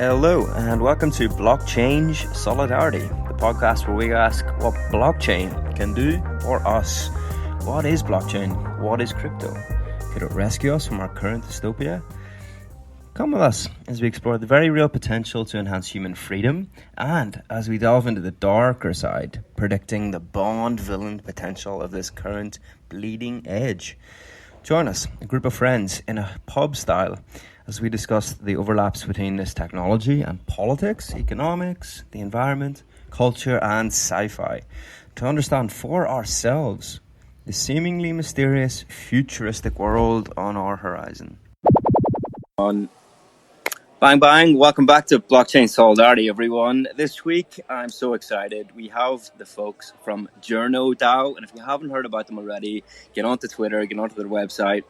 Hello, and welcome to Blockchange Solidarity, the podcast where we ask what blockchain can do for us. What is blockchain? What is crypto? Could it rescue us from our current dystopia? Come with us as we explore the very real potential to enhance human freedom, and as we delve into the darker side, predicting the Bond-villain potential of this current bleeding edge. Join us, a group of friends, in a pub style, as we discuss the overlaps between this technology and politics, economics, the environment, culture, and sci-fi, to understand for ourselves the seemingly mysterious futuristic world on our horizon. Bang bang, welcome back to Blockchain Solidarity, everyone. This week, I'm so excited. We have the folks from JournoDAO, and if you haven't heard about them already, get onto Twitter, get onto their website.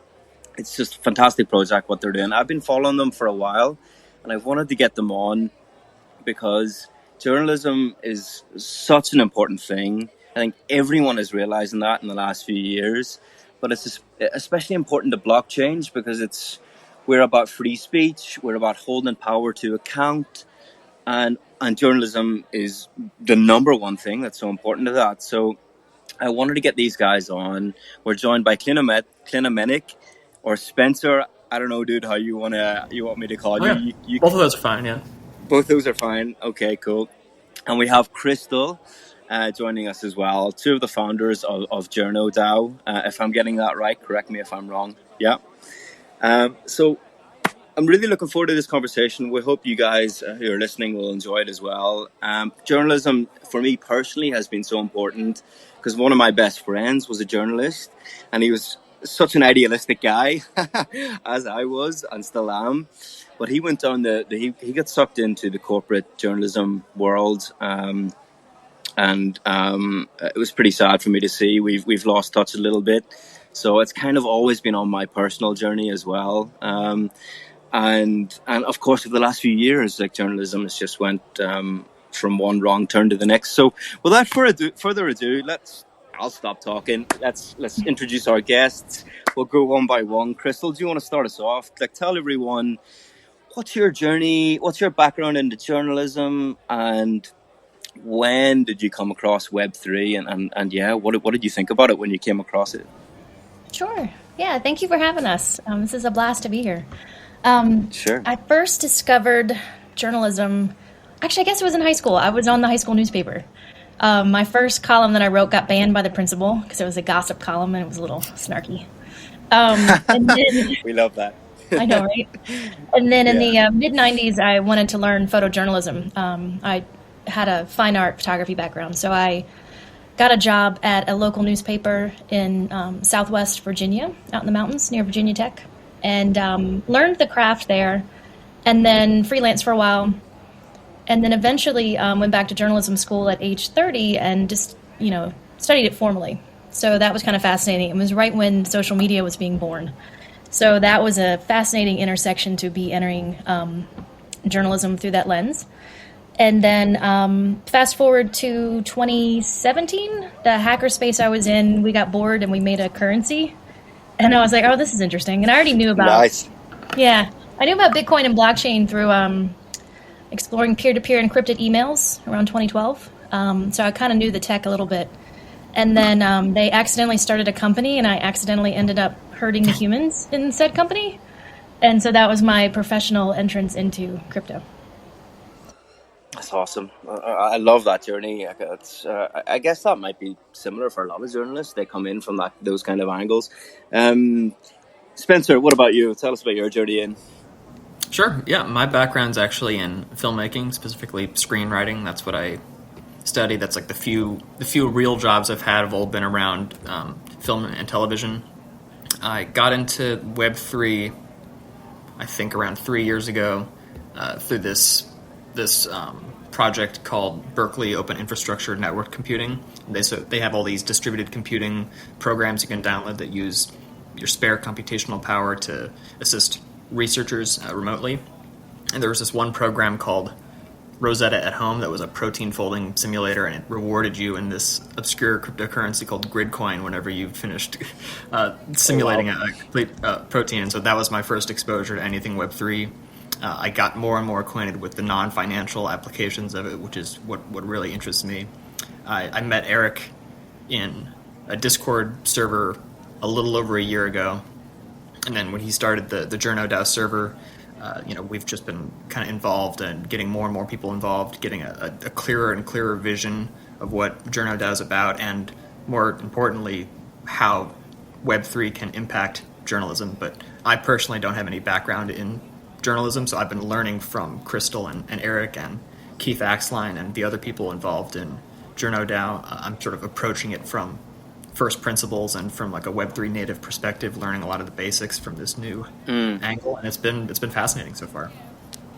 It's just a fantastic project, what they're doing. I've been following them for a while, and I've wanted to get them on because journalism is such an important thing. I think everyone is realizing that in the last few years, but it's especially important to blockchain because we're about free speech, we're about holding power to account, and journalism is the number one thing that's so important to that. So I wanted to get these guys on. We're joined by Clinomenic or Spencer. I don't know, dude, how you want me to call you. Both of those are fine, yeah. Both those are fine. Okay, cool. And we have Crystal joining us as well. Two of the founders of JournoDAO. If I'm getting that right, correct me if I'm wrong. Yeah. So I'm really looking forward to this conversation. We hope you guys who are listening will enjoy it as well. Journalism, for me personally, has been so important because one of my best friends was a journalist, and he was such an idealistic guy, as I was and still am. But he went down he got sucked into the corporate journalism world, and it was pretty sad for me to see. We've lost touch a little bit, so it's kind of always been on my personal journey as well. And of course, for the last few years, like journalism has just went from one wrong turn to the next. So without further ado, I'll stop talking. Let's introduce our guests. We'll go one by one. Crystal, do you want to start us off? Like, tell everyone, what's your journey? What's your background into journalism? And when did you come across Web3? And yeah, what did you think about it when you came across it? Sure. Yeah, thank you for having us. This is a blast to be here. Sure. I first discovered journalism, actually, I guess it was in high school. I was on the high school newspaper. My first column that I wrote got banned by the principal because it was a gossip column and it was a little snarky. And then, we love that. I know, right? And then in the mid-90s, I wanted to learn photojournalism. I had a fine art photography background, so I got a job at a local newspaper in Southwest Virginia, out in the mountains near Virginia Tech, and learned the craft there, and then freelanced for a while. And then eventually went back to journalism school at age 30 and just, studied it formally. So that was kind of fascinating. It was right when social media was being born. So that was a fascinating intersection to be entering journalism through that lens. And then fast forward to 2017, the hackerspace I was in, we got bored and we made a currency. And I was like, oh, this is interesting. And I already knew about... Nice. Yeah. I knew about Bitcoin and blockchain through... exploring peer-to-peer encrypted emails around 2012. So I kind of knew the tech a little bit. And then they accidentally started a company, and I accidentally ended up hurting the humans in said company. And so that was my professional entrance into crypto. That's awesome. I love that journey. I guess that might be similar for a lot of journalists. They come in from those kind of angles. Spencer, what about you? Tell us about your journey in. Sure. Yeah, my background's actually in filmmaking, specifically screenwriting. That's what I study. That's like the few real jobs I've had have all been around film and television. I got into Web3, I think around 3 years ago, through this project called Berkeley Open Infrastructure Network Computing. They have all these distributed computing programs you can download that use your spare computational power to assist researchers remotely. And there was this one program called Rosetta at Home that was a protein folding simulator, and it rewarded you in this obscure cryptocurrency called Gridcoin whenever you finished simulating a complete protein. And so that was my first exposure to anything Web3. I got more and more acquainted with the non-financial applications of it, which is what really interests me. I met Eric in a Discord server a little over a year ago, and then when he started the JournoDAO server, we've just been kind of involved and getting more and more people involved, getting a clearer and clearer vision of what JournoDAO is about, and more importantly, how Web3 can impact journalism. But I personally don't have any background in journalism, so I've been learning from Crystal and Eric and Keith Axline and the other people involved in JournoDAO. I'm sort of approaching it from first principles and from like a Web3 native perspective, learning a lot of the basics from this new angle, and it's been fascinating so far.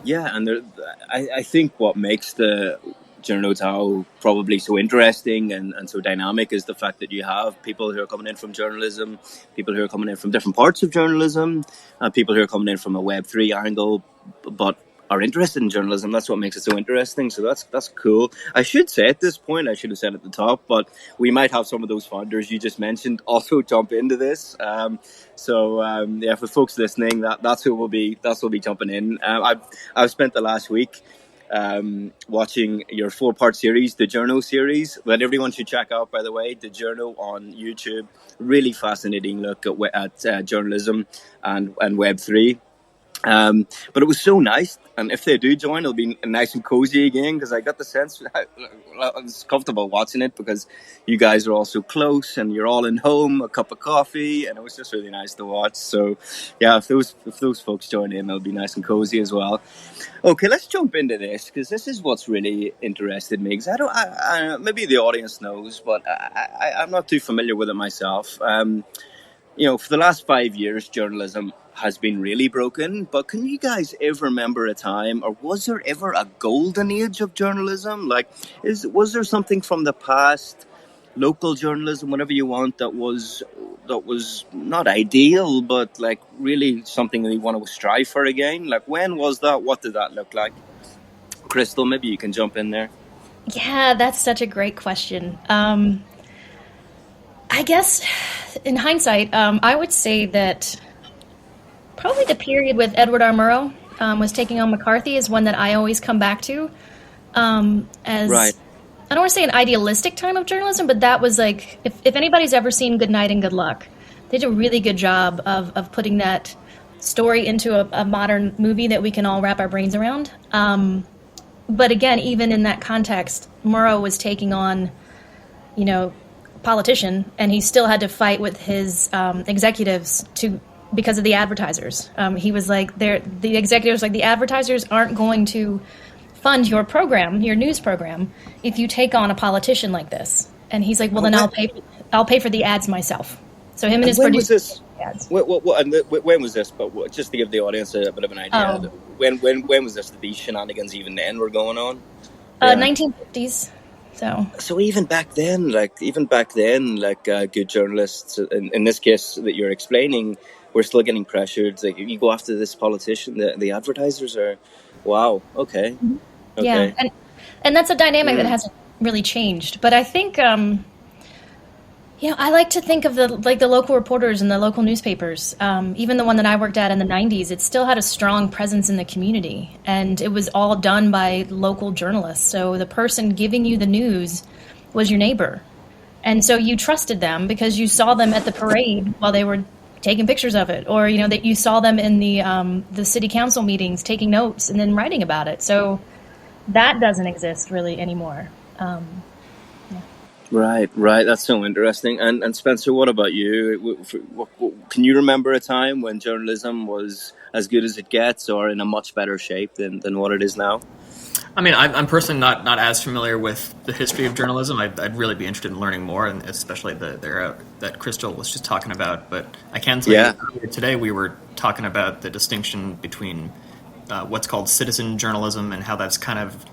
Yeah, and I think what makes the JournoDAO probably so interesting and so dynamic is the fact that you have people who are coming in from journalism, people who are coming in from different parts of journalism, people who are coming in from a Web3 angle, but are interested in journalism. That's what makes it so interesting. So that's cool. I should say at this point, I should have said at the top, but we might have some of those founders you just mentioned also jump into this. For folks listening, that's who will be jumping in. I've spent the last week watching your 4-part series, the Journo series, that everyone should check out, by the way, the Journo on YouTube. Really fascinating look at journalism and Web3. But it was so nice, and if they do join, it'll be nice and cozy again, because I got the sense I was comfortable watching it because you guys are all so close and you're all in home, a cup of coffee, and it was just really nice to watch. So yeah, if those folks join in, it'll be nice and cozy as well. Okay, let's jump into this, because this is what's really interested me, because I maybe the audience knows, but I'm not too familiar with it myself. For the last 5 years, journalism has been really broken. But can you guys ever remember a time, or was there ever a golden age of journalism? Like, was there something from the past, local journalism, whatever you want, that was not ideal, but like really something that you want to strive for again? Like, when was that? What did that look like? Crystal, maybe you can jump in there. Yeah, that's such a great question. I guess in hindsight, I would say that probably the period with Edward R. Murrow was taking on McCarthy is one that I always come back to as, right. I don't want to say an idealistic time of journalism, but that was like, if anybody's ever seen Good Night and Good Luck, they did a really good job of putting that story into a modern movie that we can all wrap our brains around. But again, even in that context, Murrow was taking on, politician, and he still had to fight with his executives because of the advertisers. He was like, the executives like, the advertisers aren't going to fund your program, your news program, if you take on a politician like this. And he's like, well, then I'll pay for the ads myself. So him and his producer. Ads. When was this? But just to give the audience a bit of an idea, when was this? These shenanigans even then were going on? 1950s. So even back then, good journalists, in this case that you're explaining, we're still getting pressured. Like, if you go after this politician, the advertisers are, wow, okay. Mm-hmm. Okay. Yeah, and that's a dynamic that hasn't really changed. But I think, I like to think of the local reporters and the local newspapers. Even the one that I worked at in the 90s, it still had a strong presence in the community, and it was all done by local journalists. So the person giving you the news was your neighbor, and so you trusted them because you saw them at the parade while they were taking pictures of it, or that you saw them in the city council meetings taking notes and then writing about it. So that doesn't exist really anymore. Right. That's so interesting. And Spencer, what about you? Can you remember a time when journalism was as good as it gets, or in a much better shape than what it is now? I mean, I'm personally not as familiar with the history of journalism. I'd really be interested in learning more, and especially the era that Crystal was just talking about. But I can tell you, today we were talking about the distinction between what's called citizen journalism and how that's kind of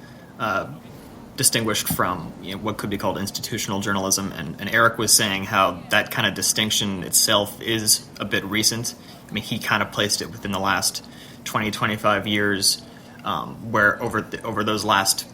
distinguished from what could be called institutional journalism, and Eric was saying how that kind of distinction itself is a bit recent. I mean, he kind of placed it within the last 20-25 years, where over those last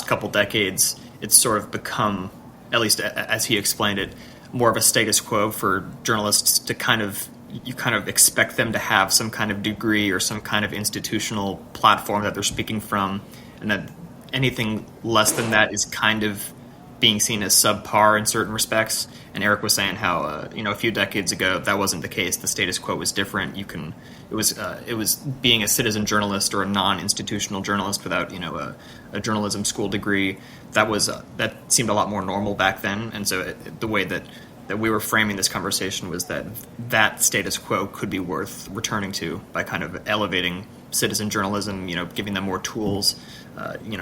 couple decades, it's sort of become, at least as he explained it, more of a status quo for journalists to kind of you kind of expect them to have some kind of degree or some kind of institutional platform that they're speaking from, and that anything less than that is kind of being seen as subpar in certain respects. And Eric was saying how a few decades ago that wasn't the case. The status quo was different. It was being a citizen journalist or a non-institutional journalist without a journalism school degree. That seemed a lot more normal back then. And so the way that we were framing this conversation was that status quo could be worth returning to by kind of elevating citizen journalism, giving them more tools,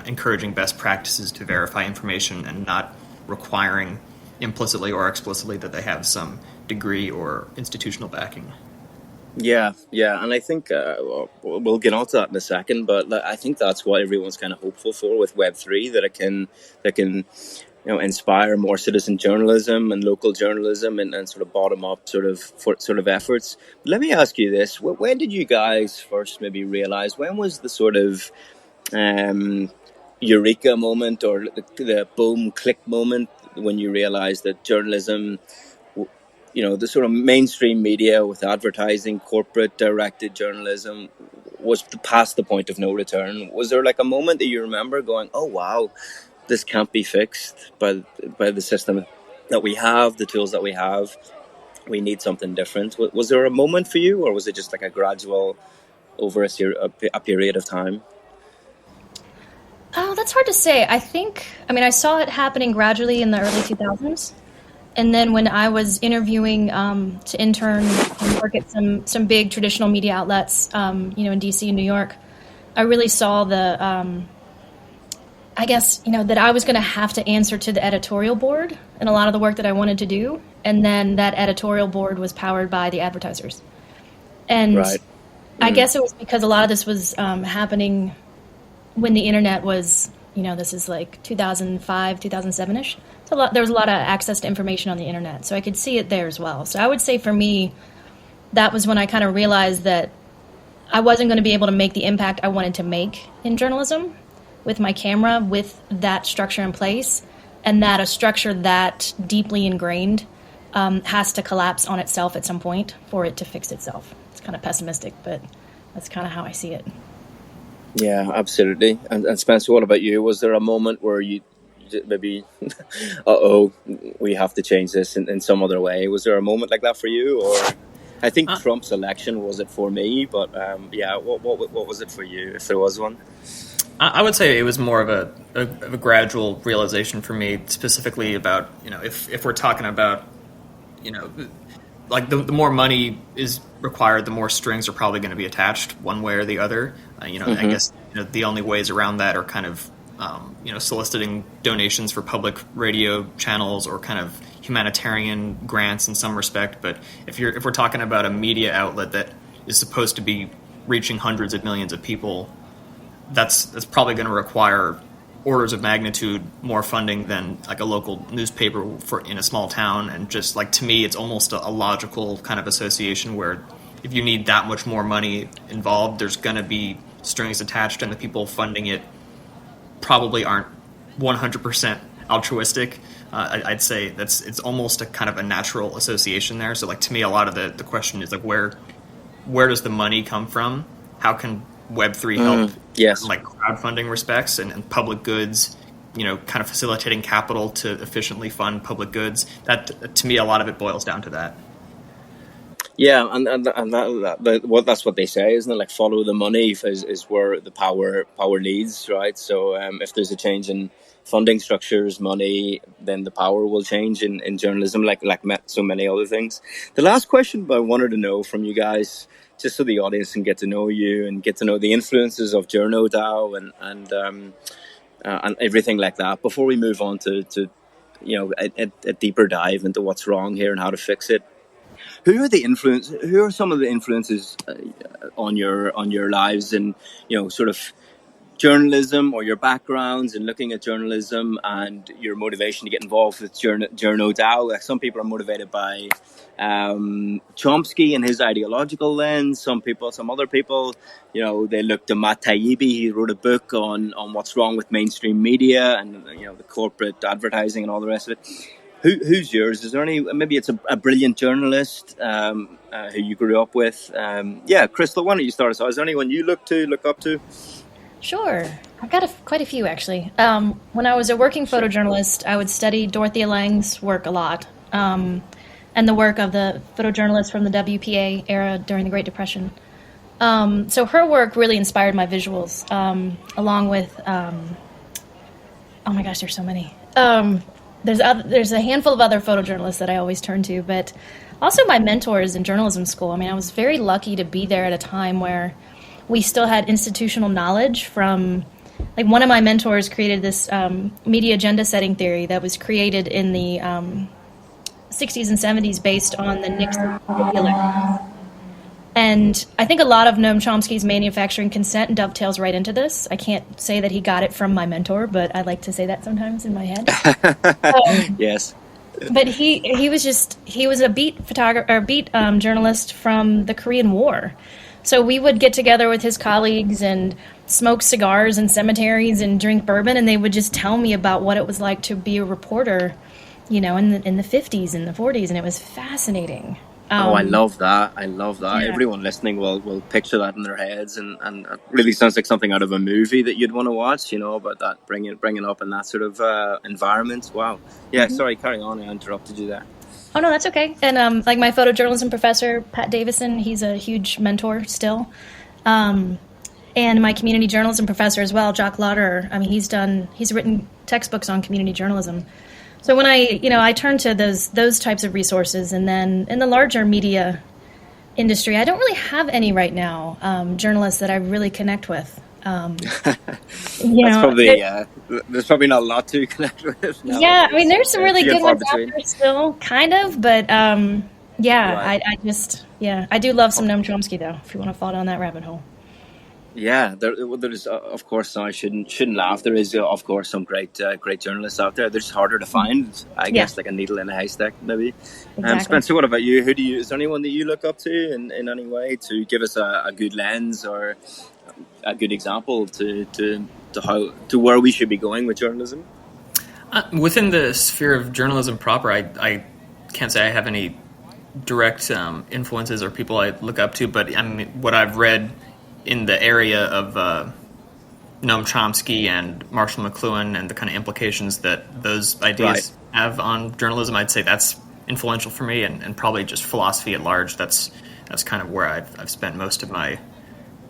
encouraging best practices to verify information and not requiring implicitly or explicitly that they have some degree or institutional backing. Yeah, and I think we'll get onto that in a second, but I think that's what everyone's kind of hopeful for with Web3, that it can inspire more citizen journalism and local journalism and sort of bottom up sort of efforts. But let me ask you this: when did you guys first maybe realize? When was the sort of eureka moment or the boom click moment when you realized that journalism, the sort of mainstream media with advertising, corporate directed journalism, was past the point of no return? Was there like a moment that you remember going, oh wow, this can't be fixed by the system that we have, the tools that we have, we need something different? Was there a moment for you, or was it just like a gradual over a period of time? Oh, that's hard to say. I saw it happening gradually in the early 2000s. And then when I was interviewing to intern and work at some big traditional media outlets, in DC and New York, I really saw that I was going to have to answer to the editorial board and a lot of the work that I wanted to do. And then that editorial board was powered by the advertisers. And right. I guess it was because a lot of this was happening when the internet was, this is like 2005, 2007-ish. So there was a lot of access to information on the internet. So I could see it there as well. So I would say for me, that was when I kind of realized that I wasn't going to be able to make the impact I wanted to make in journalism with my camera, with that structure in place, and that a structure that deeply ingrained has to collapse on itself at some point for it to fix itself. It's kind of pessimistic, but that's kind of how I see it. Yeah, absolutely. And Spencer, what about you? Was there a moment where you maybe, we have to change this in some other way? Was there a moment like that for you? Or I think Trump's election was it for me, but what was it for you, if there was one? I would say it was more of a gradual realization for me, specifically about, if we're talking about, like the more money is required, the more strings are probably going to be attached one way or the other. I guess the only ways around that are kind of soliciting donations for public radio channels or kind of humanitarian grants in some respect. But if we're talking about a media outlet that is supposed to be reaching hundreds of millions of people, that's probably going to require orders of magnitude more funding than like a local newspaper in a small town. And just like, to me, it's almost a logical kind of association where if you need that much more money involved, there's going to be strings attached, and the people funding it probably aren't 100% altruistic. I'd say it's almost a kind of a natural association there. So like, to me, a lot of the question is like, where does the money come from? How can Web3 help? Yes. Like crowdfunding respects and public goods, kind of facilitating capital to efficiently fund public goods. That, to me, a lot of it boils down to that. Yeah, and that's what they say, isn't it? Like, follow the money is where the power leads, right? So if there's a change in funding structures, money, then the power will change in journalism, like so many other things. The last question I wanted to know from you guys, just so the audience can get to know you and get to know the influences of JournoDAO and everything like that, before we move on to a deeper dive into what's wrong here and how to fix it. Who are some of the influences on your lives and sort of journalism, or your backgrounds and looking at journalism and your motivation to get involved with JournoDAO? Like, some people are motivated by Chomsky and his ideological lens. Some other people, they look to Matt Taibbi. He wrote a book on what's wrong with mainstream media and the corporate advertising and all the rest of it. Who's yours? Is there any? Maybe it's a brilliant journalist who you grew up with. Yeah, Crystal, why don't you start us out? Is there anyone you look up to? Sure. I've got quite a few, actually. When I was a working photojournalist, I would study Dorothea Lange's work a lot, and the work of the photojournalists from the WPA era during the Great Depression. So her work really inspired my visuals, along with, oh my gosh, there's so many. There's a handful of other photojournalists that I always turn to, but also my mentors in journalism school. I mean, I was very lucky to be there at a time where we still had institutional knowledge from, like, one of my mentors created this media agenda setting theory that was created in the 60s and 70s based on the Nixon election. And I think a lot of Noam Chomsky's manufacturing consent dovetails right into this. I can't say that he got it from my mentor, but I like to say that sometimes in my head. Yes. But he was a beat photographer or beat journalist from the Korean War. So we would get together with his colleagues and smoke cigars in cemeteries and drink bourbon, and they would just tell me about what it was like to be a reporter, in the 50s and the 40s, and it was fascinating. I love that. Yeah. Everyone listening will picture that in their heads, and it really sounds like something out of a movie that you'd want to watch, about that, bringing up in that sort of environment. Wow. Yeah, Sorry, carry on. I interrupted you there. Oh, no, that's okay. And like my photojournalism professor, Pat Davison, he's a huge mentor still. And my community journalism professor as well, Jock Lauderer, I mean, he's written textbooks on community journalism. So when I turn to those types of resources, and then in the larger media industry, I don't really have any right now, journalists that I really connect with. There's probably not a lot to connect with. Yeah, I mean, there's some really good ones out there still, kind of, but right. I do love some Noam Chomsky, though, if you want to fall down that rabbit hole. Yeah, there's of course. I shouldn't laugh. There is of course some great journalists out there. They're just harder to find, I guess, like a needle in a haystack, maybe. Exactly. Spencer, what about you? Is there anyone that you look up to in any way to give us a good lens or a good example to where we should be going with journalism? Within the sphere of journalism proper, I can't say I have any direct influences or people I look up to, but I mean, what I've read in the area of Noam Chomsky and Marshall McLuhan and the kind of implications that those ideas have on journalism, I'd say that's influential for me, and probably just philosophy at large. That's kind of where I've spent most of my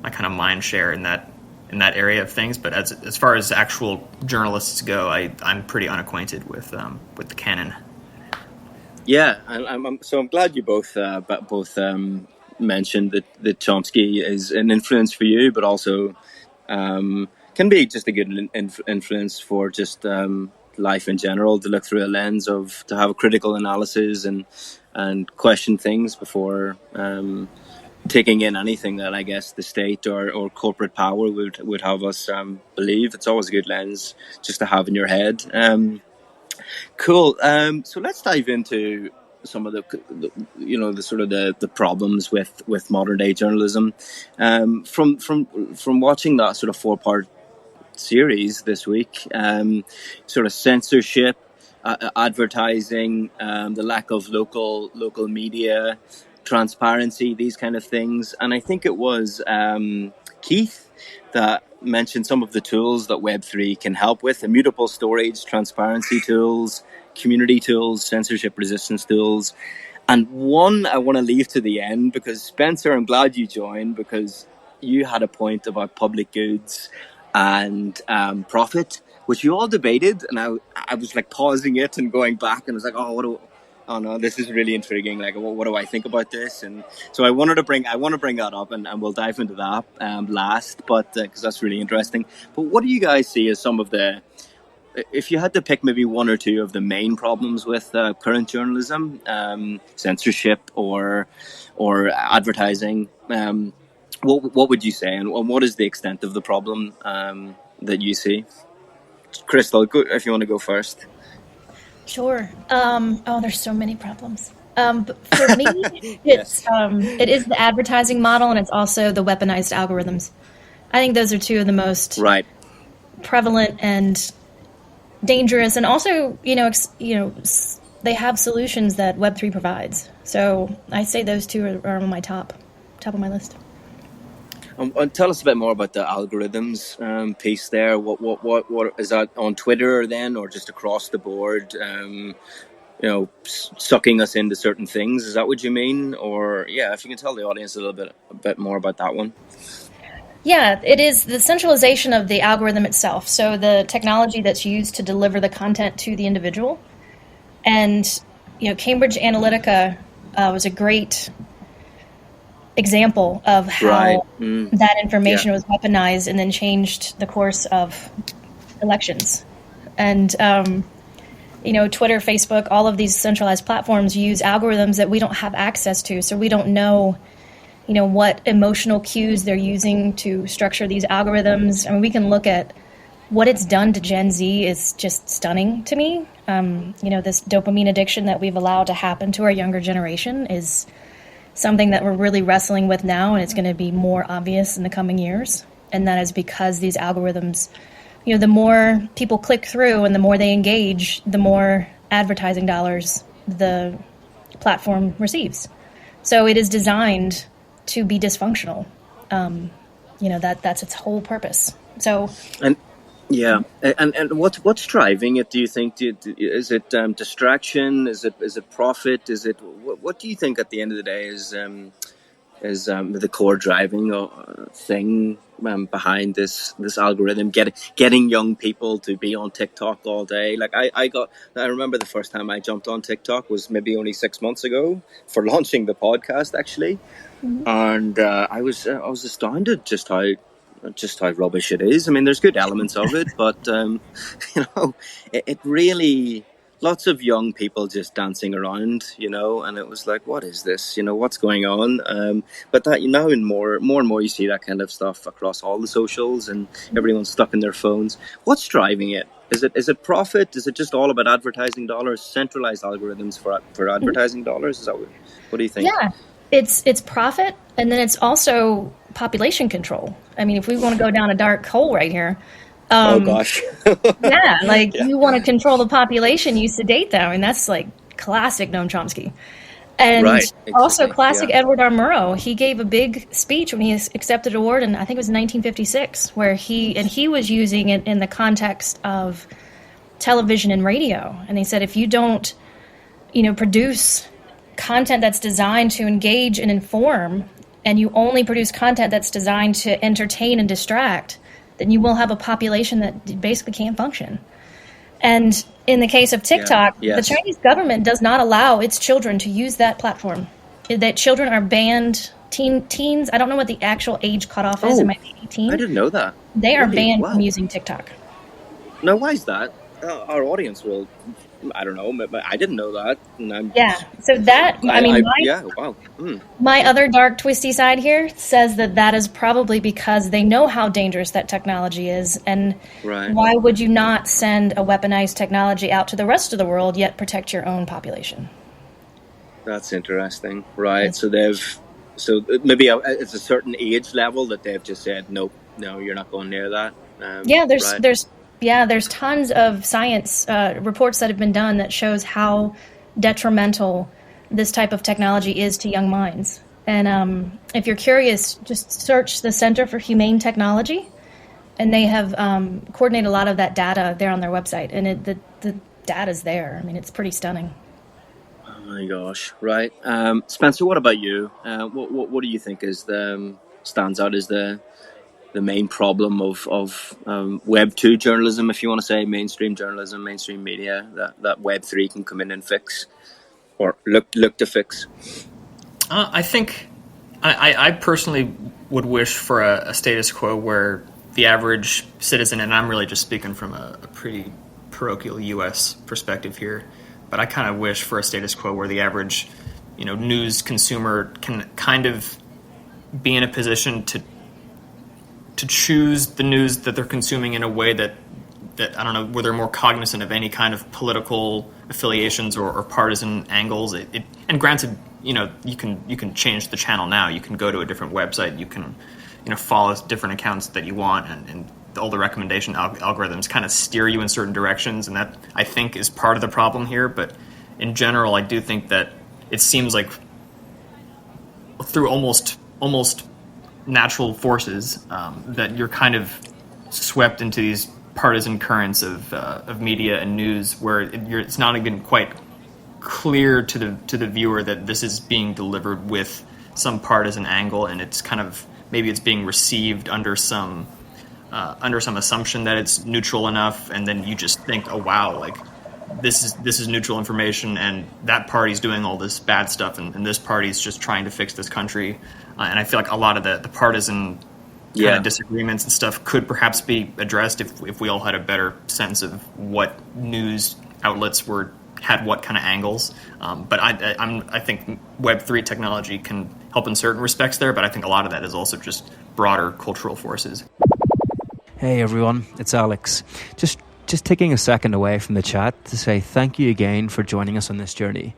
kind of mind share in that area of things. But as far as actual journalists go, I'm pretty unacquainted with the canon. Yeah, I'm glad you both mentioned that Chomsky is an influence for you, but also can be just a good influence for just life in general, to look through a lens to have a critical analysis and question things before taking in anything that I guess the state or corporate power would have us believe. It's always a good lens just to have in your head. Cool. So let's dive into some of the problems with modern day journalism. From watching that sort of 4-part series this week, sort of censorship, advertising, the lack of local media, transparency, these kind of things. And I think it was Keith that mentioned some of the tools that Web3 can help with: immutable storage, transparency tools, community tools, censorship resistance tools. And one I want to leave to the end, because Spencer, I'm glad you joined, because you had a point about public goods and profit, which you all debated, and I was like pausing it and going back, and I was like, oh no, this is really intriguing. Like, what do I think about this? And so I want to bring that up, and we'll dive into that last, but because that's really interesting. But what do you guys see as some of the, if you had to pick maybe one or two of the main problems with current journalism, censorship or advertising, what would you say, and what is the extent of the problem that you see? Crystal, if you want to go first. Sure. There's so many problems. But for me, it is the advertising model, and it's also the weaponized algorithms. I think those are two of the most prevalent and dangerous, and also they have solutions that Web3 provides. So I say those two are on my top of my list. And tell us a bit more about the algorithms piece there. What is that on Twitter then, or just across the board? Sucking us into certain things. Is that what you mean? Or if you can tell the audience a bit more about that one. Yeah, it is the centralization of the algorithm itself. So the technology that's used to deliver the content to the individual. And, Cambridge Analytica was a great example of how that information was weaponized and then changed the course of elections. And, Twitter, Facebook, all of these centralized platforms use algorithms that we don't have access to. So we don't know, what emotional cues they're using to structure these algorithms. I mean, we can look at what it's done to Gen Z is just stunning to me. This dopamine addiction that we've allowed to happen to our younger generation is something that we're really wrestling with now, and it's going to be more obvious in the coming years. And that is because these algorithms, the more people click through and the more they engage, the more advertising dollars the platform receives. So it is designed to be dysfunctional. That's its whole purpose. So, and what's driving it? Do you think? Is it distraction? Is it profit? Is it what do you think at the end of the day is the core driving thing behind this algorithm getting young people to be on TikTok all day? Like I remember the first time I jumped on TikTok was maybe only 6 months ago for launching the podcast actually, and I was astounded just how rubbish it is. I mean, there's good elements of it, but it really. Lots of young people just dancing around, and it was like, what is this? What's going on? But that now more and more you see that kind of stuff across all the socials, and everyone's stuck in their phones. What's driving it? Is it profit? Is it just all about advertising dollars? Centralized algorithms for advertising dollars? Is that what do you think? Yeah, it's profit, and then it's also population control. I mean, if we want to go down a dark hole right here. Oh gosh. You want to control the population, you sedate them, and that's like classic Noam Chomsky. And also classic Edward R. Murrow. He gave a big speech when he accepted an award, and I think it was 1956, where he was using it in the context of television and radio. And he said, if you don't, produce content that's designed to engage and inform, and you only produce content that's designed to entertain and distract, then you will have a population that basically can't function. And in the case of TikTok, the Chinese government does not allow its children to use that platform. That children are banned. Teens, I don't know what the actual age cutoff is. It might be 18. I didn't know that. They are banned from using TikTok. Now, why is that? Our audience will... I don't know, but I didn't know that. So that, my other dark, twisty side here says that is probably because they know how dangerous that technology is, and why would you not send a weaponized technology out to the rest of the world, yet protect your own population? That's interesting, right? So maybe it's a certain age level that they've just said, no, you're not going near that. There's tons of science reports that have been done that shows how detrimental this type of technology is to young minds. And if you're curious, just search the Center for Humane Technology, and they have coordinated a lot of that data there on their website. And the data's there. I mean, it's pretty stunning. Oh my gosh! Right, Spencer. What about you? What do you think stands out as the main problem of Web2 journalism, if you want to say mainstream journalism, mainstream media, that Web3 can come in and fix, or look to fix? I think I personally would wish for a status quo where the average citizen, and I'm really just speaking from a pretty parochial U.S. perspective here, but I kind of wish for a status quo where the average, news consumer can kind of be in a position to choose the news that they're consuming in a way that I don't know, where they're more cognizant of any kind of political affiliations or partisan angles. And granted, you can change the channel now. You can go to a different website. You can, follow different accounts that you want, and all the recommendation algorithms kind of steer you in certain directions. And that, I think, is part of the problem here. But in general, I do think that it seems like through almost natural forces that you're kind of swept into these partisan currents of media and news, where it's not even quite clear to the viewer that this is being delivered with some partisan angle, and it's kind of maybe it's being received under some assumption that it's neutral enough, and then you just think, oh wow, like this is neutral information, and that party's doing all this bad stuff, and this party's just trying to fix this country. And I feel like a lot of the partisan kind of disagreements and stuff could perhaps be addressed if we all had a better sense of what news outlets had what kind of angles. But I think Web3 technology can help in certain respects there, but I think a lot of that is also just broader cultural forces. Hey everyone, it's Alex. Just taking a second away from the chat to say thank you again for joining us on this journey.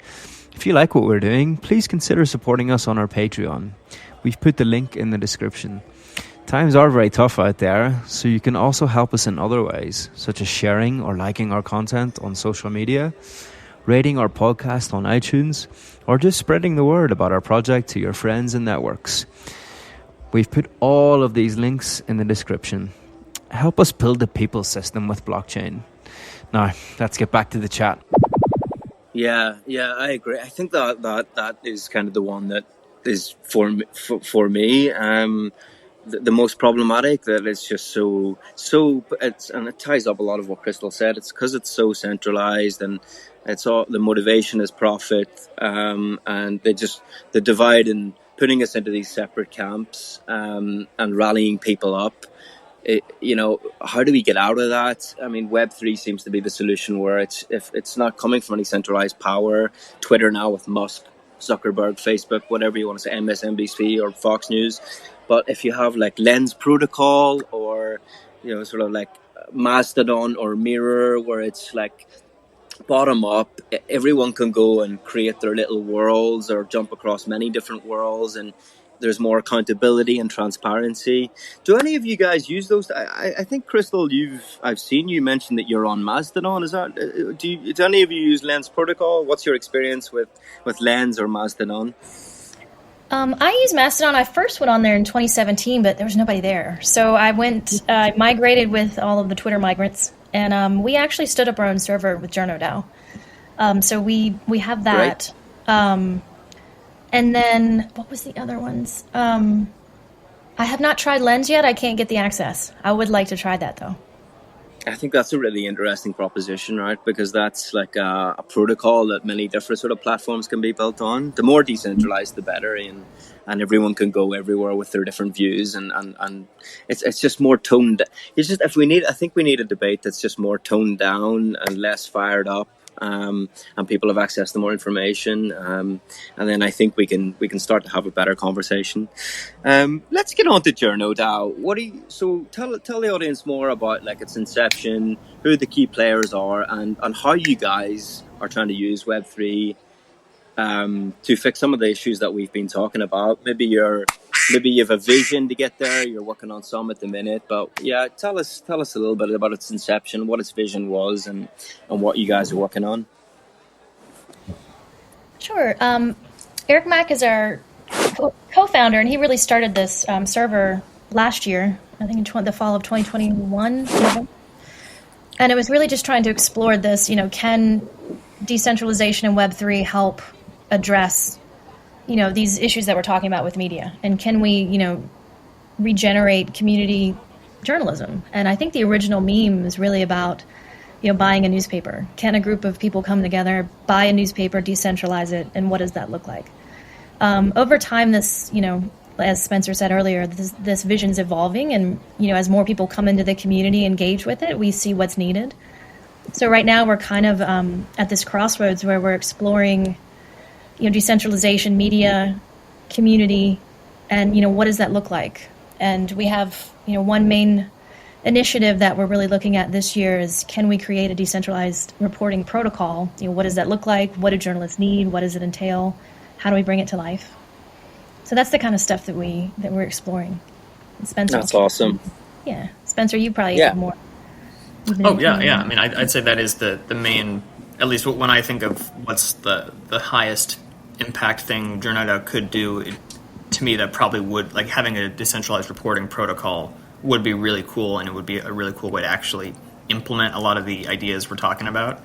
If you like what we're doing, please consider supporting us on our Patreon. We've put the link in the description. Times are very tough out there, so you can also help us in other ways, such as sharing or liking our content on social media, rating our podcast on iTunes, or just spreading the word about our project to your friends and networks. We've put all of these links in the description. Help us build the people system with blockchain. Now, let's get back to the chat. Yeah, I agree. I think that is kind of the one that is for me the most problematic. That it's just so and it ties up a lot of what Crystal said. It's because it's so centralized, and it's all the motivation is profit, and the divide and putting us into these separate camps, and rallying people up. How do we get out of that? I mean, Web3 seems to be the solution, where if it's not coming from any centralized power. Twitter now with Musk, Zuckerberg, Facebook, whatever you want to say, MSNBC or Fox News. But if you have like Lens Protocol, or sort of like Mastodon or Mirror, where it's like bottom up, everyone can go and create their little worlds or jump across many different worlds, and there's more accountability and transparency. Do any of you guys use those? I think, Crystal, I've seen you mention that you're on Mastodon. Is that do any of you use Lens Protocol? What's your experience with Lens or Mastodon? I use Mastodon. I first went on there in 2017, but there was nobody there. So I migrated with all of the Twitter migrants, and we actually stood up our own server with JournoDAO. So we have that. Great. And then, what was the other ones? I have not tried Lens yet. I can't get the access. I would like to try that, though. I think that's a really interesting proposition, right? Because that's like a protocol that many different sort of platforms can be built on. The more decentralized, the better, and everyone can go everywhere with their different views, and it's just more toned. I think we need a debate that's just more toned down and less fired up. And people have access to more information, and then I think we can start to have a better conversation. Let's get on to JournoDAO. So tell the audience more about like its inception, who the key players are, and how you guys are trying to use Web3 to fix some of the issues that we've been talking about. Maybe you have a vision to get there. You're working on some at the minute, but yeah, tell us a little bit about its inception, what its vision was, and what you guys are working on. Sure. Eric Mack is our co-founder, and he really started this server last year, I think in the fall of 2021. And it was really just trying to explore this, can decentralization in Web3 help address these issues that we're talking about with media, and can we regenerate community journalism? And I think the original meme is really about buying a newspaper. Can a group of people come together, buy a newspaper, decentralize it, and what does that look like? Over time, this as Spencer said earlier, this vision's evolving, and as more people come into the community, engage with it, we see what's needed. So right now we're kind of at this crossroads where we're exploring decentralization, media, community, and what does that look like? And we have one main initiative that we're really looking at this year is, can we create a decentralized reporting protocol? What does that look like? What do journalists need? What does it entail? How do we bring it to life? So that's the kind of stuff that we're exploring. And Spencer, that's awesome. Yeah, Spencer, you probably have more. Oh yeah. I mean, I'd say that is the main at least when I think of what's the highest impact thing JournoDAO could do, to me that probably would, like having a decentralized reporting protocol would be really cool, and it would be a really cool way to actually implement a lot of the ideas we're talking about.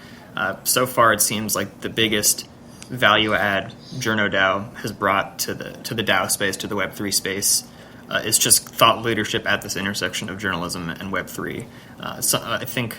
So far, it seems like the biggest value add JournoDAO has brought to the DAO space, to the Web3 space, is just thought leadership at this intersection of journalism and Web3. So I think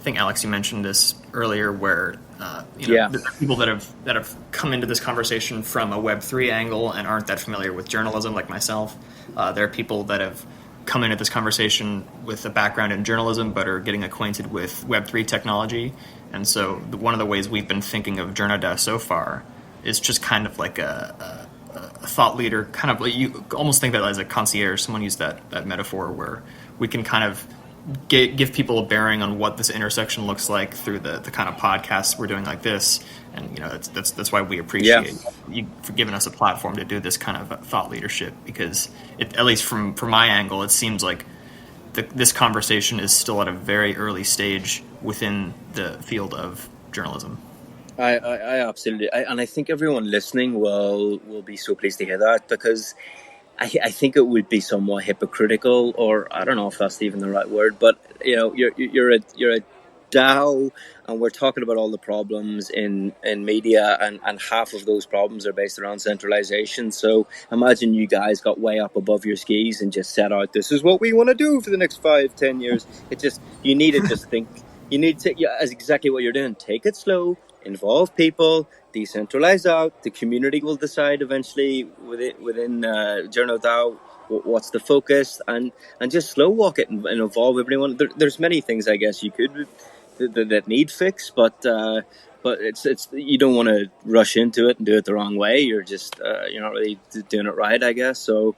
Alex, you mentioned this earlier, where the people that have come into this conversation from a Web3 angle and aren't that familiar with journalism, like myself. There are people that have come into this conversation with a background in journalism but are getting acquainted with Web3 technology. And so one of the ways we've been thinking of JournoDAO so far is just kind of like a thought leader, kind of, you almost think that as a concierge. Someone used that metaphor, where we can kind of give people a bearing on what this intersection looks like through the kind of podcasts we're doing like this. And that's why we appreciate you for giving us a platform to do this kind of thought leadership, because at least from my angle, it seems like this conversation is still at a very early stage within the field of journalism. I absolutely, and I think everyone listening will be so pleased to hear that, because I think it would be somewhat hypocritical, or I don't know if that's even the right word, but you're a DAO, and we're talking about all the problems in media, and half of those problems are based around centralization. So imagine you guys got way up above your skis and just set out, this is what we want to do for the next 5-10 years. You need to just think. You need to, as exactly what you're doing. Take it slow, involve people, decentralize out. The community will decide eventually within JournoDAO what's the focus, and just slow walk it and involve everyone. There's many things I guess you could that need fix, but it's you don't want to rush into it and do it the wrong way. You're just you're not really doing it right, I guess. So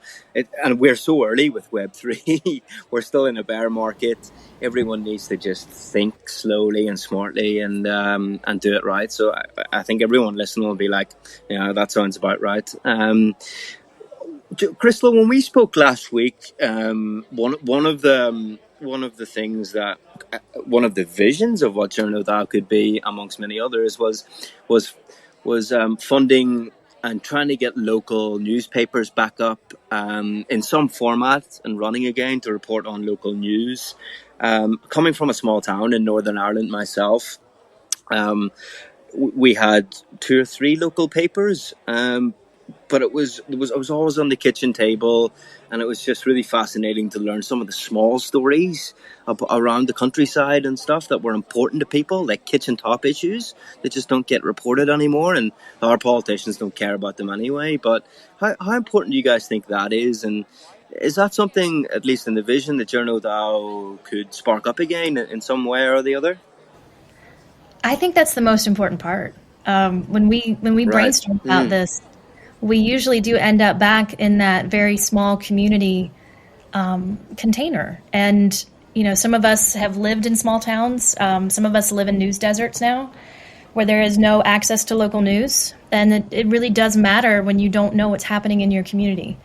and we're so early with Web3. We're still in a bear market. Everyone needs to just think slowly and smartly and do it right. So I think everyone listening will be like, that sounds about right. Crystal, when we spoke last week, one of the things that one of the visions of what JournoDAO could be, amongst many others, was funding and trying to get local newspapers back up in some format and running again to report on local news. Coming from a small town in Northern Ireland myself, we had 2 or 3 local papers, but it was always on the kitchen table, and it was just really fascinating to learn some of the small stories around the countryside and stuff that were important to people, like kitchen top issues that just don't get reported anymore, and our politicians don't care about them anyway. But how important do you guys think that is, and is that something, at least in the vision, that JournoDAO could spark up again in some way or the other? I think that's the most important part. When we brainstorm about this, we usually do end up back in that very small community container. And, some of us have lived in small towns. Some of us live in news deserts now, where there is no access to local news. And it really does matter when you don't know what's happening in your community.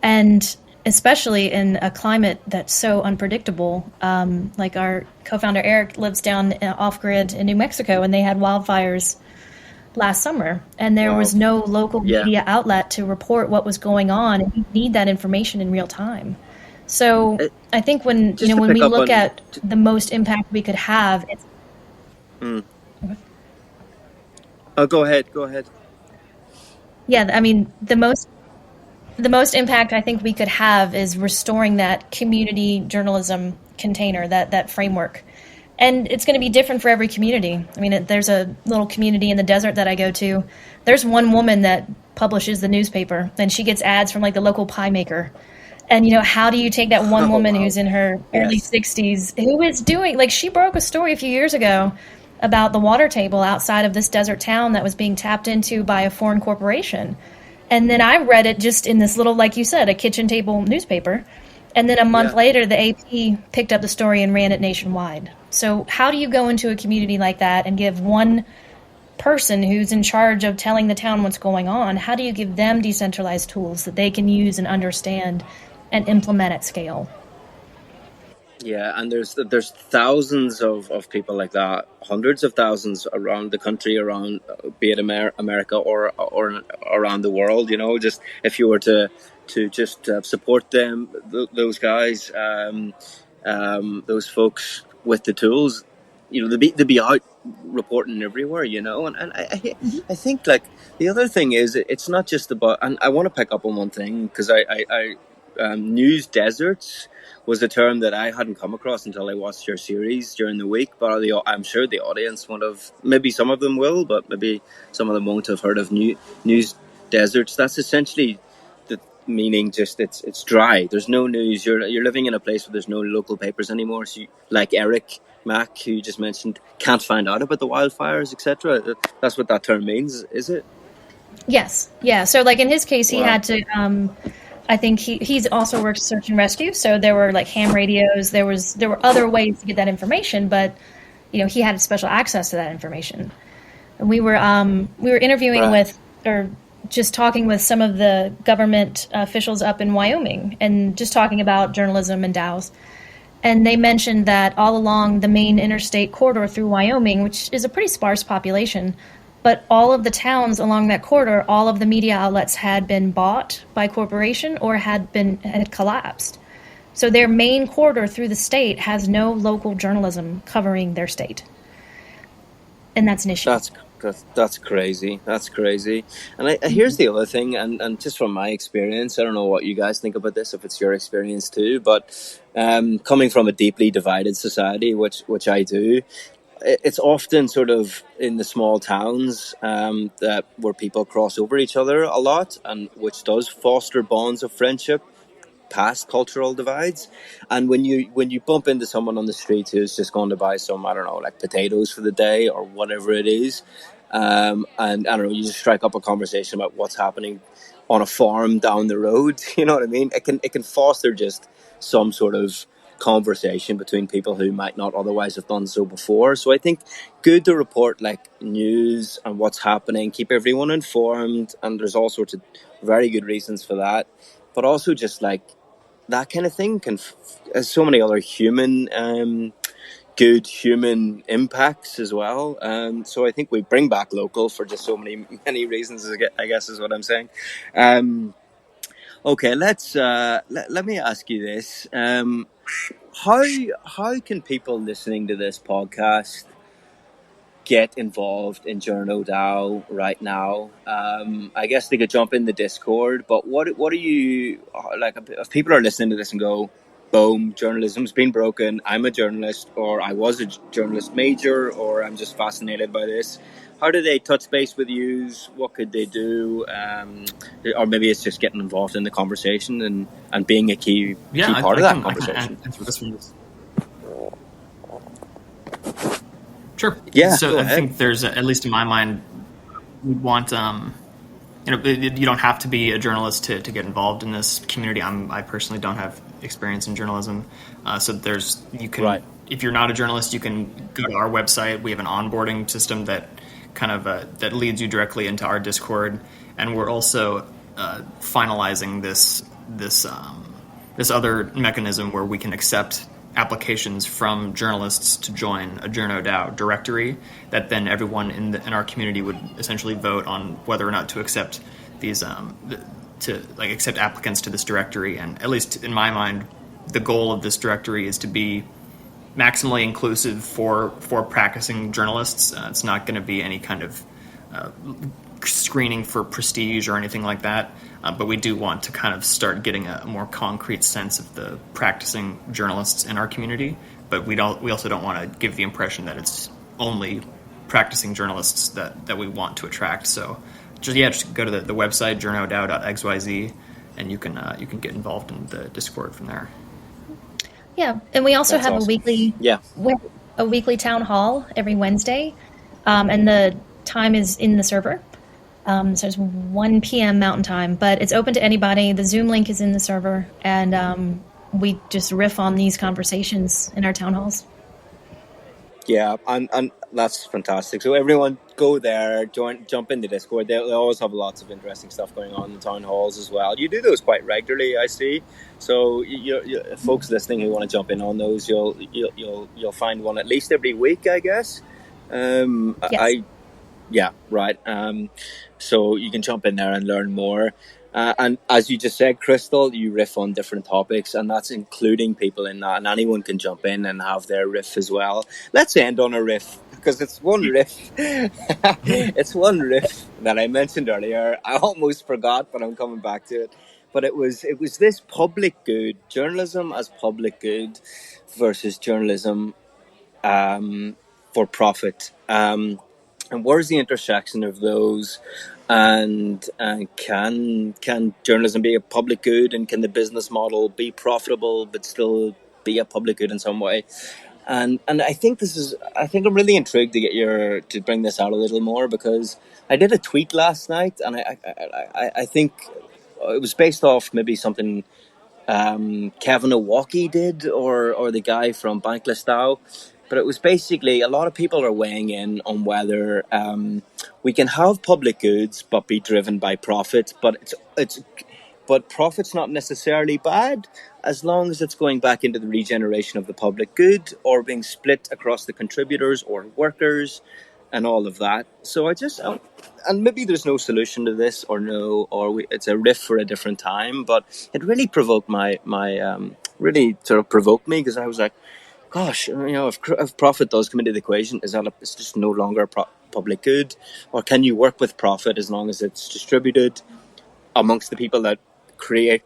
And especially in a climate that's so unpredictable. Like our co-founder Eric lives down off-grid in New Mexico, and they had wildfires last summer, and there was no local media outlet to report what was going on, and you need that information in real time. So I think when we look at the most impact we could have, it's go ahead. Yeah, I mean, the most impact I think we could have is restoring that community journalism container, that framework. And it's going to be different for every community. I mean, there's a little community in the desert that I go to. There's one woman that publishes the newspaper, and she gets ads from like the local pie maker. And, how do you take that one woman who's in her early 60s, who is doing, like, she broke a story a few years ago about the water table outside of this desert town that was being tapped into by a foreign corporation. And then I read it just in this little, like you said, a kitchen table newspaper. And then a month later, the AP picked up the story and ran it nationwide. So how do you go into a community like that and give one person who's in charge of telling the town what's going on, how do you give them decentralized tools that they can use and understand and implement at scale? Yeah, and there's thousands of people like that, hundreds of thousands around the country, around be it America or around the world. Just if you were to just support them, those guys, those folks with the tools, they'd be out reporting everywhere. And I think like the other thing is it's not just about, and I want to pick up on one thing because I news deserts was a term that I hadn't come across until I watched your series during the week. But I'm sure the audience would have, maybe some of them will, but maybe some of them won't have heard of news deserts. That's essentially the meaning. Just it's dry. There's no news. You're living in a place where there's no local papers anymore. So like Eric Mack, who you just mentioned, can't find out about the wildfires, etc. That's what that term means, is it? Yes. Yeah. So like in his case, he Wow. had to, I think he's also worked search and rescue. So there were like ham radios. There were other ways to get that information, but he had special access to that information. And we were interviewing Right. with, or just talking with some of the government officials up in Wyoming, and just talking about journalism and DAOs. And they mentioned that all along the main interstate corridor through Wyoming, which is a pretty sparse population, but all of the towns along that corridor, all of the media outlets had been bought by corporation or had collapsed. So their main corridor through the state has no local journalism covering their state. And that's an issue. That's crazy. That's crazy. And here's the other thing, and just from my experience, I don't know what you guys think about this, if it's your experience too, but coming from a deeply divided society, which I do, it's often sort of in the small towns that where people cross over each other a lot, and which does foster bonds of friendship past cultural divides. And when you bump into someone on the street who's just going to buy some, I don't know, like potatoes for the day or whatever it is, and I don't know, you just strike up a conversation about what's happening on a farm down the road. You know what I mean? It can foster just some sort of conversation between people who might not otherwise have done so before. So I think good to report like news and what's happening, keep everyone informed, and there's all sorts of very good reasons for that. But also just like that kind of thing can has so many other good human impacts as well. So I think we bring back local for just so many reasons, I guess is what I'm saying. Okay, let me ask you this. How can people listening to this podcast get involved in JournoDAO right now? I guess they could jump in the Discord, but what are you like if people are listening to this and go, boom, journalism's been broken, I'm a journalist, or I was a journalist major, or I'm just fascinated by this. How do they touch base with you? What could they do? Or maybe it's just getting involved in the conversation and being a key part of that conversation. I can answer this one. Sure. Yeah, So I think there's, at least in my mind, we want, you don't have to be a journalist to get involved in this community. I personally don't have experience in journalism. So you can, right. If you're not a journalist, you can go to our website. We have an onboarding system that kind of, that leads you directly into our Discord. And we're also finalizing this other mechanism where we can accept applications from journalists to join a JournoDAO directory that then everyone in our community would essentially vote on whether or not to accept these accept applicants to this directory. And at least in my mind, the goal of this directory is to be maximally inclusive for practicing journalists. It's not going to be any kind of screening for prestige or anything like that. But we do want to kind of start getting a more concrete sense of the practicing journalists in our community. But we also don't want to give the impression that it's only practicing journalists that we want to attract. So just go to the website journodao.xyz, and you can get involved in the Discord from there. Yeah, and we also have awesome. a weekly town hall every Wednesday, and the time is in the server. So it's 1 p.m. Mountain Time, but it's open to anybody. The Zoom link is in the server, and we just riff on these conversations in our town halls. Yeah, and that's fantastic. So everyone go there, jump in the Discord. They always have lots of interesting stuff going on in the town halls as well. You do those quite regularly, I see. So folks listening who want to jump in on those, you'll find one at least every week, I guess. Yes. Yeah, right. So you can jump in there and learn more. And as you just said, Crystal, you riff on different topics, and that's including people in that. And anyone can jump in and have their riff as well. Let's end on a riff, because it's one riff. It's one riff that I mentioned earlier. I almost forgot, but I'm coming back to it. But it was this public good, journalism as public good versus journalism for profit. And where's the intersection of those? And can journalism be a public good, and can the business model be profitable but still be a public good in some way? And I think I'm really intrigued to bring this out a little more, because I did a tweet last night, and I think it was based off maybe something Kevin Owocki did, or the guy from Bankless DAO. But it was basically, a lot of people are weighing in on whether we can have public goods but be driven by profit. But profit's not necessarily bad, as long as it's going back into the regeneration of the public good, or being split across the contributors or workers and all of that. So and maybe there's no solution to this, it's a riff for a different time, but it really provoked really sort of provoked me, because I was like, gosh, if profit does come into the equation, it's just no longer a public good? Or can you work with profit as long as it's distributed amongst the people that created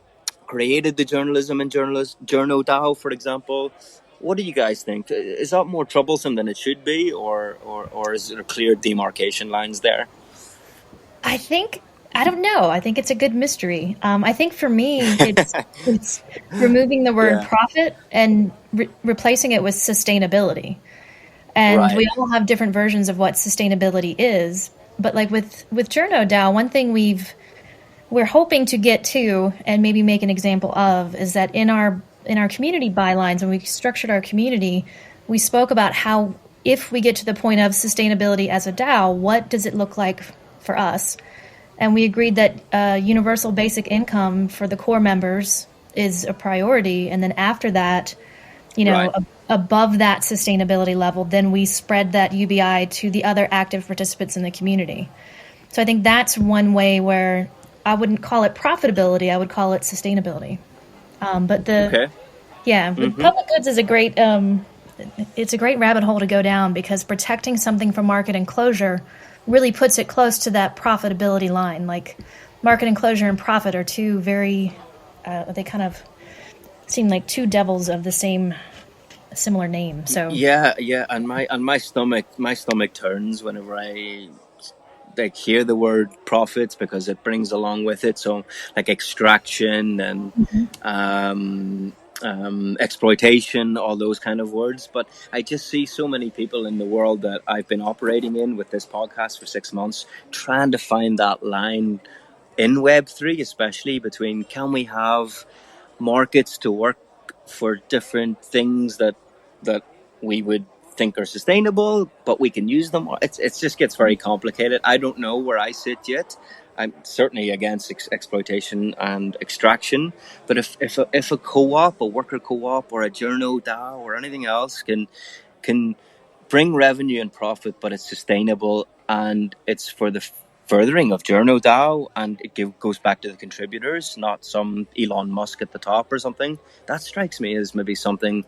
the journalism and JournoDAO, for example? What do you guys think? Is that more troublesome than it should be, or is there clear demarcation lines there? I don't know. I think it's a good mystery. I think for me, it's removing the word profit and replacing it with sustainability. And we all have different versions of what sustainability is. But like with JournoDAO, one thing we're hoping to get to, and maybe make an example of, is that in our community bylines, when we structured our community, we spoke about how, if we get to the point of sustainability as a DAO, what does it look like for us? And we agreed that universal basic income for the core members is a priority. And then after that, above that sustainability level, then we spread that UBI to the other active participants in the community. So I think that's one way where I wouldn't call it profitability, I would call it sustainability. But public goods is a great it's a great rabbit hole to go down, because protecting something from market enclosure really puts it close to that profitability line. Like, market enclosure and profit are two very they kind of seem like two devils of the same similar name. So and my stomach turns whenever I hear the word profits, because it brings along with it like extraction and exploitation, all those kind of words. But I just see so many people in the world that I've been operating in with this podcast for 6 months, trying to find that line in Web3, especially between, can we have markets to work for different things that we would think are sustainable, but we can use them. It just gets very complicated. I don't know where I sit yet. I'm certainly against exploitation and extraction, but if a co-op, a worker co-op, or a JournoDAO, or anything else can bring revenue and profit, but it's sustainable, and it's for the furthering of JournoDAO, and it goes back to the contributors, not some Elon Musk at the top or something, that strikes me as maybe something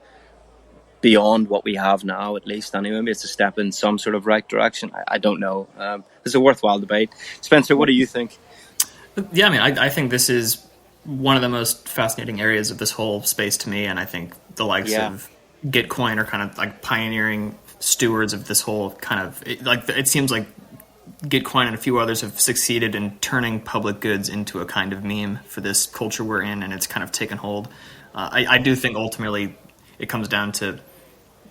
beyond what we have now, at least. Anyway, maybe it's a step in some sort of right direction. I don't know. It's a worthwhile debate. Spencer, what do you think? Yeah, I mean, I think this is one of the most fascinating areas of this whole space to me, and I think the likes of Gitcoin are kind of like pioneering stewards of this whole kind of, it seems like Gitcoin and a few others have succeeded in turning public goods into a kind of meme for this culture we're in, and it's kind of taken hold. I do think ultimately it comes down to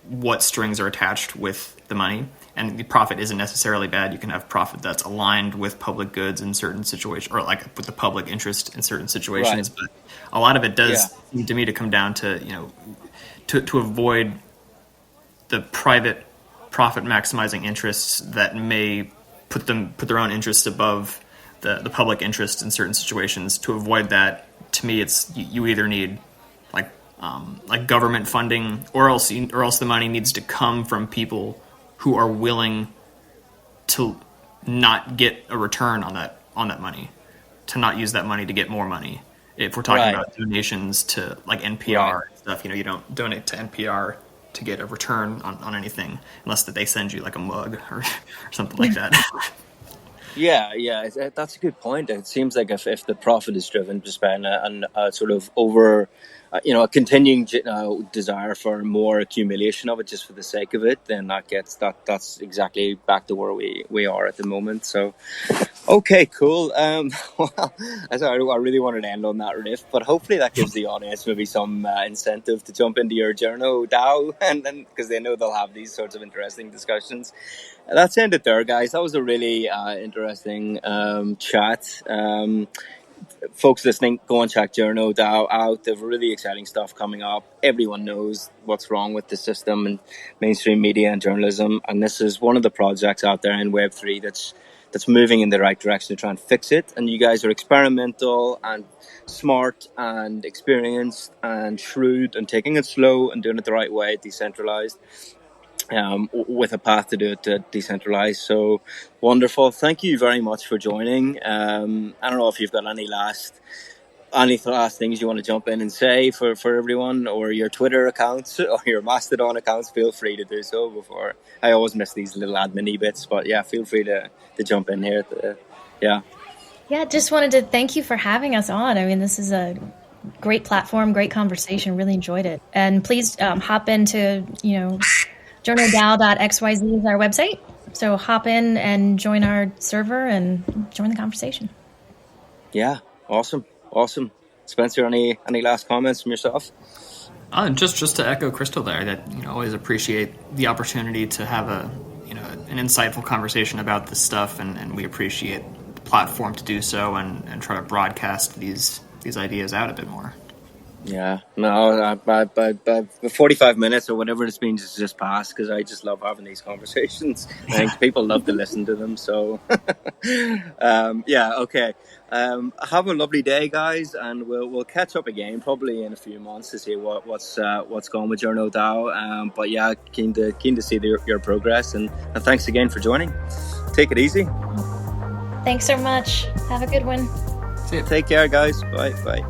what strings are attached with the money, and the profit isn't necessarily bad. You can have profit that's aligned with public goods in certain situations, or like with the public interest in certain situations. Right. But a lot of it does seem to me to come down to, to avoid the private profit maximizing interests that may put their own interests above the public interest in certain situations. To avoid that, to me, it's you either need like government funding, or else the money needs to come from people who are willing to not get a return on that money, to not use that money to get more money. If we're talking about donations to like NPR and stuff, you don't donate to NPR to get a return on anything, unless that they send you like a mug or something like that. Yeah, that's a good point. It seems like if the profit is driven just by a sort of over, a continuing desire for more accumulation of it just for the sake of it, then that's exactly back to where we are at the moment. So, okay, cool. Well, I really wanted to end on that riff, but hopefully that gives the audience maybe some incentive to jump into your JournoDAO, and then because they know they'll have these sorts of interesting discussions. That's ended there, guys. That was a really interesting chat. Folks listening, go and check JournoDAO out. They have really exciting stuff coming up. Everyone knows what's wrong with the system and mainstream media and journalism, and this is one of the projects out there in Web3 that's moving in the right direction to try and fix it. And you guys are experimental and smart and experienced and shrewd and taking it slow and doing it the right way, decentralized. With a path to do it decentralized. So wonderful. Thank you very much for joining. I don't know if you've got any last things you want to jump in and say for everyone, or your Twitter accounts or your Mastodon accounts. Feel free to do so before. I always miss these little admin bits, but yeah, feel free to jump in here. Yeah, just wanted to thank you for having us on. I mean, this is a great platform, great conversation. Really enjoyed it. And please hop into, JournoDAO.xyz is our website. So hop in and join our server and join the conversation. Yeah, awesome. Spencer, any last comments from yourself? Just to echo Crystal there, that always appreciate the opportunity to have an insightful conversation about this stuff, and we appreciate the platform to do so and try to broadcast these ideas out a bit more. Yeah, no, 45 minutes or whatever it's been just passed, because I just love having these conversations. I think people love to listen to them. So, okay. Have a lovely day, guys, and we'll catch up again probably in a few months to see what's going with JournoDAO. But yeah, keen to see your progress, and thanks again for joining. Take it easy. Thanks so much. Have a good one. See you. Take care, guys. Bye.